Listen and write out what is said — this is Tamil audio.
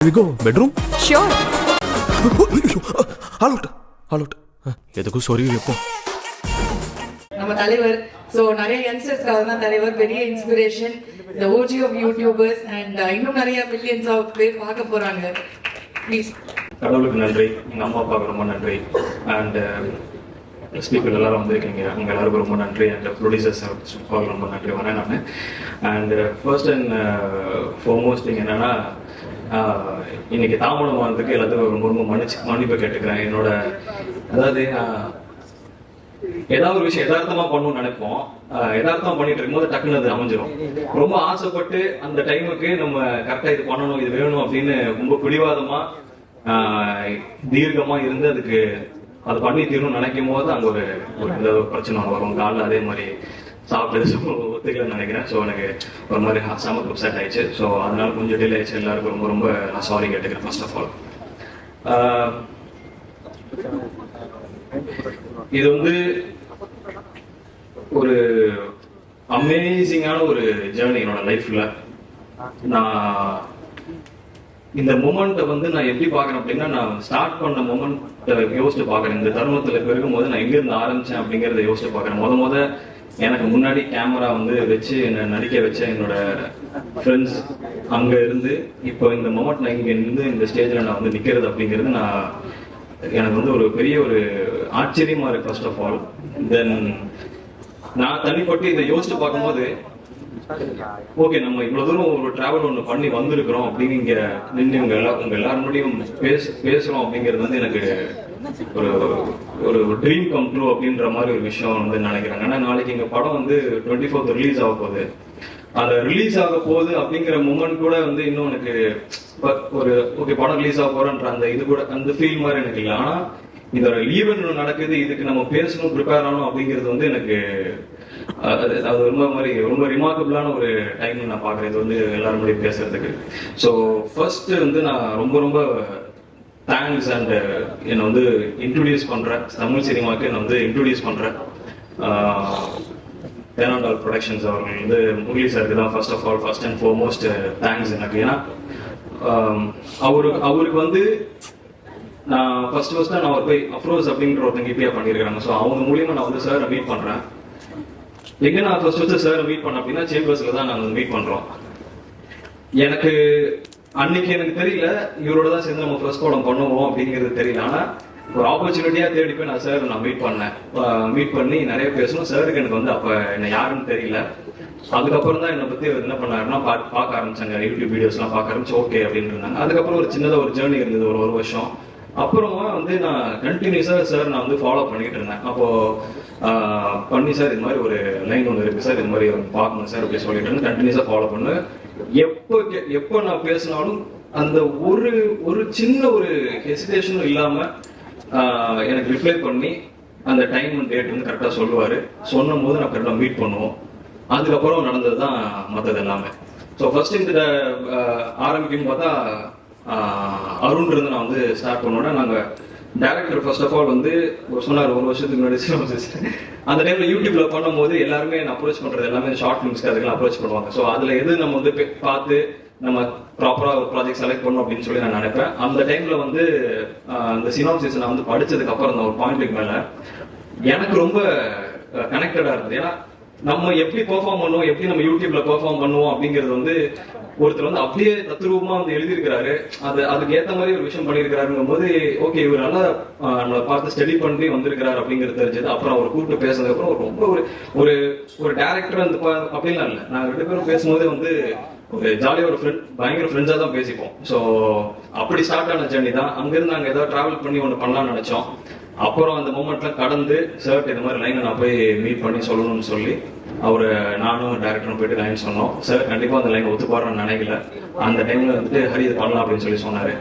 We go bedroom? Sure. All out. எதுக்கும் சொறி வைப்போம். நம்ம தலைவர் ஸோ நிறைய யங்ஸ்டர்ஸ்க்காக தான் தலைவர் பெரிய inspiration the OG of YouTubers and இன்னும் நிறைய மில்லியன்ஸ் ஆஃப் பேர் பார்க்க போறாங்க. ப்ளீஸ். கடவுளுக்கு நன்றி, எங்கள் அம்மா அப்பாவுக்கு ரொம்ப நன்றி, அண்ட் ஸ்பீக்கர் எல்லாரும் வந்திருக்கீங்க, அவங்க எல்லாருக்கும் ரொம்ப நன்றி, அண்ட் ப்ரொடியூசர்ஸ் ரொம்ப நன்றி வரேன் நான். And first and foremost thing என்னன்னா, இன்னைக்கு தாமதம் வாழ்றதுக்கு எல்லாத்துக்கும் ரொம்ப ரொம்ப மன்னிப்பு கேட்டுக்கிறேன். என்னோட அதாவது ஏதாவது ஒரு விஷயம் யதார்த்தமா பண்ணணும்னு நினைப்போம், யதார்த்தமா பண்ணிட்டு இருக்கும்போது டக்குன்னு அது அமைஞ்சிடும். ரொம்ப ஆசைப்பட்டு அந்த டைமுக்கு நம்ம கரெக்டா இது பண்ணணும், இது வேணும் அப்படின்னு ரொம்ப பிடிவாதமா தீர்க்கமா இருந்து அதுக்கு அது பண்ணி தீரணும்னு நினைக்கும் போது அங்க ஒரு பிரச்சனை வரும். காலில் அதே மாதிரி சாப்பிட்டது ஒத்துக்கலன்னு நினைக்கிறேன். ஸோ எனக்கு ஒரு மாதிரி செம அப்செட் ஆயிடுச்சு. ஸோ அதனால கொஞ்சம் டிலே ஆயிடுச்சு. எல்லாருக்கும் ரொம்ப ரொம்ப நான் சாரி கேட்டுக்கிறேன். ஃபர்ஸ்ட் ஆஃப் ஆல் இது வந்து ஒரு அமேசிங்கான ஒரு ஜேர்னி என்னோட லைஃப்ல. நான் இந்த மூமெண்ட்டை வந்து நான் எப்படி பார்க்கறேன் அப்படின்னா, நான் ஸ்டார்ட் பண்ண மூமெண்ட்டை யோசிச்சு பார்க்கறேன். இந்த தருணத்துல இருக்கும்போது நான் எங்கிருந்து ஆரம்பிச்சேன் அப்படிங்கறத யோசிச்சு பார்க்கறேன். முத எனக்கு முன்னாடி கேமரா வந்து வச்சு என்னை நடிக்க வச்ச என்னோட ஃப்ரெண்ட்ஸ் அங்க இருந்து இப்போ இந்த மொமெண்ட் நான் இங்க இருந்து இந்த ஸ்டேஜ்ல நான் வந்து நிக்கிறது அப்படிங்கிறது எனக்கு வந்து ஒரு பெரிய ஒரு ஆச்சரியமா இருக்கு. ஃபர்ஸ்ட் ஆஃப் ஆல் தென் நான் தனிப்பட்டு இதை யோசிச்சு பார்க்கும்போது, ஓகே நம்ம இவ்வளவு தூரம் ஒரு டிராவல் ஒண்ணு பண்ணி வந்திருக்கிறோம் அப்படின்னு இங்க நின்று உங்க எல்லாரும் முடியும் பேசுறோம் அப்படிங்கிறது வந்து எனக்கு ஒரு ஒரு ட்ரீம் கம் ட்ரூ அப்படின்ற மாதிரி ஒரு விஷயம் வந்து நினைக்கிறேன். ஏன்னா நாளைக்கு எங்க படம் வந்து 24th ரிலீஸ் ஆக போகுது. அந்த ரிலீஸ் ஆக போகுது அப்படிங்கிற மூமெண்ட் கூட வந்து இன்னும் எனக்கு ஒரு ஓகே படம் ரிலீஸ் ஆக போறன்ற அந்த இது கூட அந்த ஃபீல் மாதிரி எனக்கு இல்லை. ஆனா இதோட ஈவென்ட் நடக்குது, இதுக்கு நம்ம பேசணும், ப்ரிப்பேர் ஆகணும் அப்படிங்கிறது வந்து எனக்கு அது ரொம்ப ரிமார்க்கபிளான ஒரு டைம் நான் பாக்குறேன். இது வந்து எல்லாரும் முடியும் பேசுறதுக்கு. ஸோ ஃபர்ஸ்ட் வந்து நான் ரொம்ப ரொம்ப தேங்க்ஸ் அண்ட் என்னை வந்து இன்ட்ரோடியூஸ் பண்றேன் தமிழ் சினிமாவுக்கு. என்னை வந்து இன்ட்ரோடியூஸ் பண்றேன் தேனாண்டால் ப்ரொடக்ஷன்ஸ் அவர்கள் வந்து முரளி சாருக்கு தான் ஃபர்ஸ்ட் அண்ட் ஃபார்மோஸ்ட் தேங்க்ஸ் எனக்கு. ஏன்னா அவருக்கு வந்து நான் ஃபர்ஸ்ட் நான் அவர் போய் அப்ரோஸ் அப்படிங்கிற ஒருத்தங்க இப்படியா பண்ணியிருக்காங்க. ஸோ அவங்க மூலியமா நான் வந்து சார் மீட் பண்றேன். எங்க நான் ஃபர்ஸ்ட் சார் மீட் பண்ண அப்படின்னா சேம்பர்ஸ்ல தான் நாங்கள் மீட் பண்றோம். எனக்கு அன்னைக்கு எனக்கு தெரியல இவரோட தான் சேர்ந்து நம்ம ஃபர்ஸ்ட் படம் பண்ணுவோம் அப்படிங்கிறது தெரியல. ஆனா ஒரு ஆப்பர்ச்சுனிட்டியா தேடி போய் நான் மீட் பண்ணேன். மீட் பண்ணி நிறைய பேசணும். சாருக்கு எனக்கு வந்து அப்ப என்ன யாருன்னு தெரியல. அதுக்கப்புறம் தான் என்னை பத்தி என்ன பண்ணாருன்னா பார்க்க ஆரம்பிச்சாங்க, யூடியூப் வீடியோஸ் எல்லாம் பார்க்க ஆரம்பிச்சு ஓகே அப்படின்னு இருந்தாங்க. அதுக்கப்புறம் ஒரு சின்னதாக ஒரு ஜேர்னி இருந்தது ஒரு வருஷம். அப்புறமா வந்து நான் கண்டினியூஸா சார் நான் வந்து ஃபாலோ பண்ணிட்டு இருந்தேன். அப்போ பண்ணி சார் இது மாதிரி ஒரு லைன் ஒன்று இருக்கு சார், இது மாதிரி பார்க்கணும் சார் அப்படி சொல்லிட்டு இருந்து கண்டினியூஸா ஃபாலோ பண்ணு. எப்போ நான் பேசினாலும் அந்த ஒரு சின்ன ஒரு ஹெசிடேஷனும் இல்லாம எனக்கு ரிப்ளை பண்ணி அந்த டைம் அண்ட் டேட் வந்து கரெக்டாக சொல்லுவாரு. சொன்னும் போது நான் கரெக்டாக மீட் பண்ணுவோம். அதுக்கப்புறம் நடந்தது தான் மற்றது எல்லாமே. ஸோ ஃபர்ஸ்ட் இந்த ஆரம்பிக்கும் பார்த்தா அருண் இருந்து நான் வந்து ஸ்டார்ட் பண்ணோன்னா, நாங்கள் டேரக்டர் ஃபர்ஸ்ட் ஆஃப் ஆல் வந்து சொன்னார் ஒரு வருஷத்துக்கு முன்னாடி அந்த டைம்ல யூடியூப்ல பண்ணும்போது எல்லாருமே என்ன அப்ரோச் பண்றது எல்லாமே ஷார்ட் ஃபிலிம்ஸ்க்கு அதுக்கெல்லாம் அப்ரோச் பண்ணுவாங்க. ஸோ அதுல எது நம்ம வந்து பார்த்து நம்ம ப்ராப்பரா ஒரு ப்ராஜெக்ட் செலக்ட் பண்ணணும் அப்படின்னு சொல்லி நான் நினைப்பேன். அந்த டைம்ல வந்து அந்த சினாப்சிஸ் நான் வந்து படிச்சதுக்கு அப்புறம் அந்த ஒரு பாயிண்ட்டுக்கு மேல எனக்கு ரொம்ப கனெக்டடா இருந்தது. ஏன்னா நம்ம எப்படி பெர்ஃபார்ம் பண்ணுவோம், எப்படி நம்ம யூடியூப்ல பெர்ஃபார்ம் பண்ணுவோம் அப்படிங்கிறது வந்து ஒருத்தர் வந்து அப்படியே தத்ரூபமா வந்து எழுதியிருக்கிறாரு. அதுக்கு ஏத்த மாதிரி ஒரு விஷயம் பண்ணியிருக்கிறாருங்கும் போது ஓகே இவர் நல்லா நம்மளை பார்த்து ஸ்டடி பண்ணி வந்திருக்கிறாரு அப்படிங்கிறது தெரிஞ்சது. அப்புறம் அவர் கூப்பிட்டு பேசுனதுக்கு அப்புறம் ரொம்ப ஒரு ஒரு டேரக்டர் வந்து அப்படின்லாம் இல்லை. நாங்கள் 2 பேரும் பேசும்போதே வந்து ஒரு ஜாலியா ஒரு பயங்கர ஃப்ரெண்ட்ஸா தான் பேசிப்போம். ஸோ அப்படி ஸ்டார்ட் ஆன ஜேர்னி தான். அங்கிருந்து நாங்கள் ஏதாவது டிராவல் பண்ணி ஒன்று பண்ணலாம்னு நினைச்சோம். அப்புறம் அந்த மூமெண்ட்லாம் கடந்து சார் இந்த மாதிரி லைனை நான் போய் மீட் பண்ணி சொல்லணும்னு சொல்லி நானும் டேரக்டரும் போயிட்டு லைன் சொன்னோம். சார் கண்டிப்பா அந்த லைன் ஒத்துப்பாருன்னு நினைக்கல. அந்த டைம்ல வந்துட்டு ஹரி இது பண்ணலாம் அப்படின்னு சொல்லி சொன்னாரு.